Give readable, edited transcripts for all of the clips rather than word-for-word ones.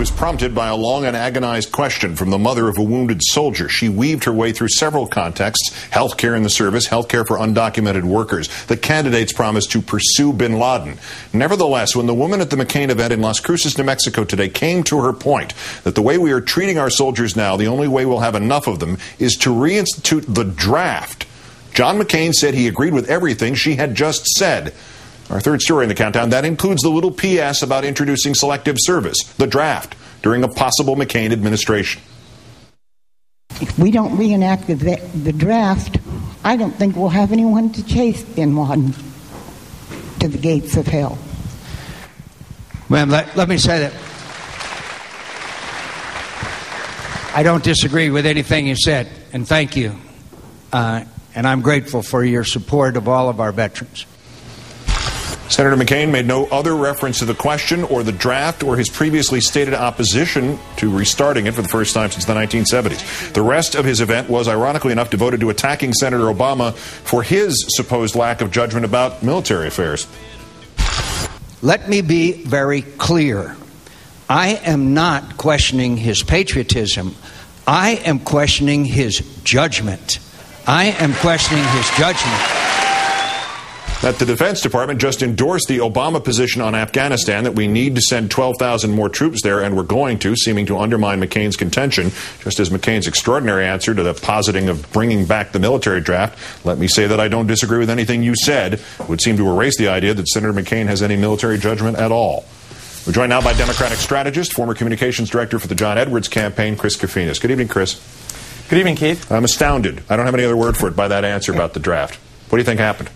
was prompted by a long and agonized question from the mother of a wounded soldier. She weaved her way through several contexts: health care in the service, health care for undocumented workers, the candidate's promise to pursue bin Laden. Nevertheless, when the woman at the McCain event in Las Cruces, New Mexico today came to her point that the way we are treating our soldiers now, the only way we'll have enough of them is to reinstitute the draft, John McCain said he agreed with everything she had just said. Our third story in the countdown, that includes the little PS about introducing selective service, the draft, during a possible McCain administration. If we don't reenact the draft, I don't think we'll have anyone to chase bin Laden to the gates of hell. Ma'am, let me say that I don't disagree with anything you said, and thank you. And I'm grateful for your support of all of our veterans. Senator McCain made no other reference to the question or the draft or his previously stated opposition to restarting it for the first time since the 1970s. The rest of his event was, ironically enough, devoted to attacking Senator Obama for his supposed lack of judgment about military affairs. Let me be very clear. I am not questioning his patriotism. I am questioning his judgment. I am questioning his judgment. That the Defense Department just endorsed the Obama position on Afghanistan, that we need to send 12,000 more troops there, and we're going to, seeming to undermine McCain's contention, just as McCain's extraordinary answer to the positing of bringing back the military draft. Let me say that I don't disagree with anything you said. It would seem to erase the idea that Senator McCain has any military judgment at all. We're joined now by Democratic strategist, former communications director for the John Edwards campaign, Chris Kofinas. Good evening, Chris. Good evening, Keith. I'm astounded. I don't have any other word for it by that answer about the draft. What do you think happened?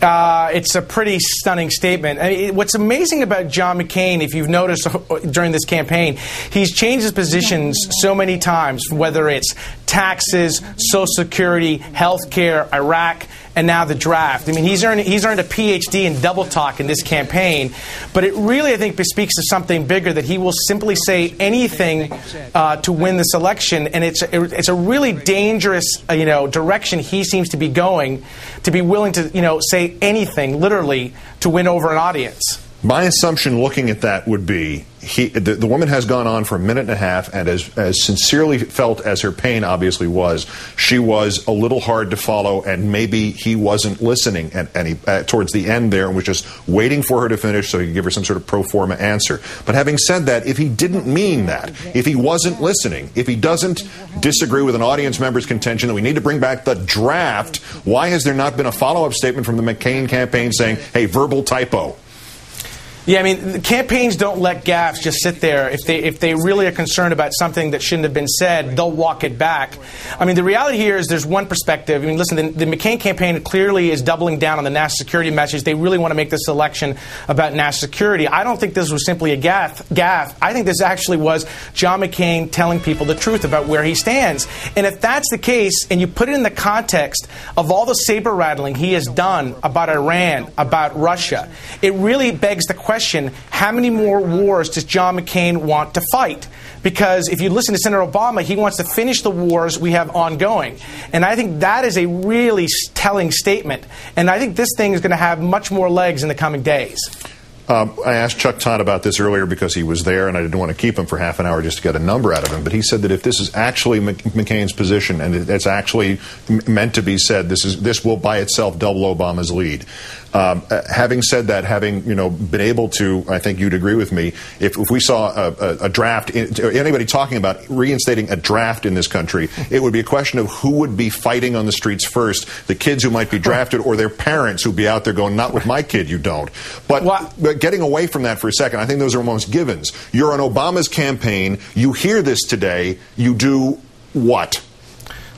It's a pretty stunning statement. I mean, what's amazing about John McCain, if you've noticed during this campaign, he's changed his positions so many times, whether it's taxes, Social Security, health care, Iraq, and now the draft. I mean, he's earned a PhD in double talk in this campaign, but it really, I think, speaks to something bigger, that he will simply say anything to win this election, and it's a really dangerous direction he seems to be going, to be willing to say anything literally to win over an audience. My assumption looking at that would be the woman has gone on for a minute and a half, and as sincerely felt as her pain obviously was, she was a little hard to follow, and maybe he wasn't listening towards the end there and was just waiting for her to finish so he could give her some sort of pro forma answer. But having said that, if he didn't mean that, if he wasn't listening, if he doesn't disagree with an audience member's contention that we need to bring back the draft, why has there not been a follow-up statement from the McCain campaign saying, hey, verbal typo? Yeah, I mean, the campaigns don't let gaffes just sit there. If they really are concerned about something that shouldn't have been said, they'll walk it back. I mean, the reality here is there's one perspective. I mean, listen, the McCain campaign clearly is doubling down on the national security message. They really want to make this election about national security. I don't think this was simply a gaffe. I think this actually was John McCain telling people the truth about where he stands. And if that's the case, and you put it in the context of all the saber rattling he has done about Iran, about Russia, it really begs the question, how many more wars does John McCain want to fight? Because if you listen to Senator Obama, he wants to finish the wars we have ongoing. And I think that is a really telling statement. And I think this thing is going to have much more legs in the coming days. I asked Chuck Todd about this earlier because he was there, and I didn't want to keep him for half an hour just to get a number out of him. But he said that if this is actually McCain's position, and it's actually meant to be said, this will by itself double Obama's lead. Having said that, having been able to, I think you'd agree with me, if we saw a draft, anybody talking about reinstating a draft in this country, it would be a question of who would be fighting on the streets first, the kids who might be drafted or their parents who'd be out there going, not with my kid, you don't. But getting away from that for a second, I think those are almost givens. You're on Obama's campaign, you hear this today, you do what?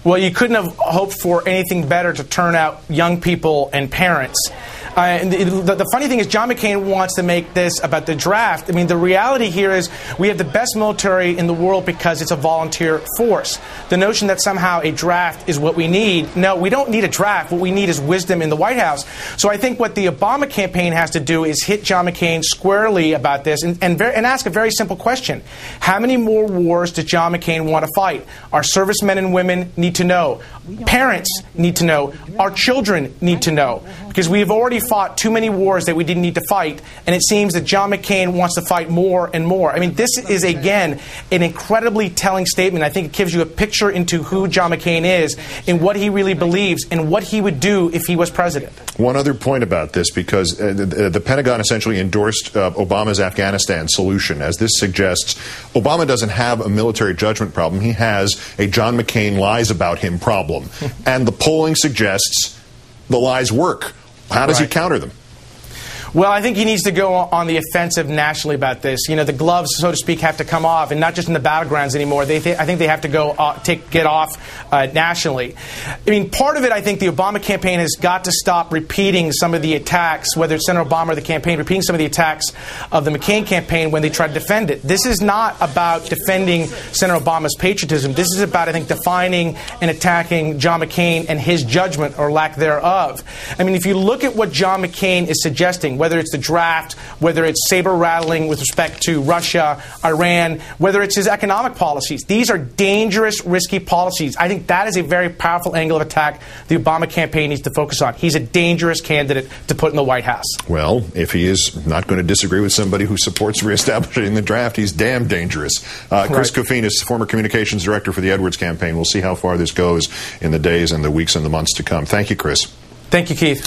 Well, you couldn't have hoped for anything better to turn out young people and parents. And the funny thing is, John McCain wants to make this about the draft. I mean, the reality here is we have the best military in the world because it's a volunteer force. The notion that somehow a draft is what we need, no, we don't need a draft. What we need is wisdom in the White House. So I think what the Obama campaign has to do is hit John McCain squarely about this and ask a very simple question. How many more wars does John McCain want to fight? Our servicemen and women need to know. Parents need to know. Our children need to know. Because we have already fought too many wars that we didn't need to fight, and it seems that John McCain wants to fight more and more. I mean, this is, again, an incredibly telling statement. I think it gives you a picture into who John McCain is and what he really believes and what he would do if he was president. One other point about this, because the Pentagon essentially endorsed Obama's Afghanistan solution. As this suggests, Obama doesn't have a military judgment problem. He has a John McCain lies about him problem. And the polling suggests the lies work. How does he counter them? Well, I think he needs to go on the offensive nationally about this. You know, the gloves, so to speak, have to come off, and not just in the battlegrounds anymore. I think they have to go get off nationally. I mean, part of it, I think the Obama campaign has got to stop repeating some of the attacks, whether it's Senator Obama or the campaign, repeating some of the attacks of the McCain campaign when they tried to defend it. This is not about defending Senator Obama's patriotism. This is about, I think, defining and attacking John McCain and his judgment or lack thereof. I mean, if you look at what John McCain is suggesting, whether it's the draft, whether it's saber-rattling with respect to Russia, Iran, whether it's his economic policies. These are dangerous, risky policies. I think that is a very powerful angle of attack the Obama campaign needs to focus on. He's a dangerous candidate to put in the White House. Well, if he is not going to disagree with somebody who supports reestablishing the draft, he's damn dangerous. Chris Coffin is former communications director for the Edwards campaign. We'll see how far this goes in the days and the weeks and the months to come. Thank you, Chris. Thank you, Keith.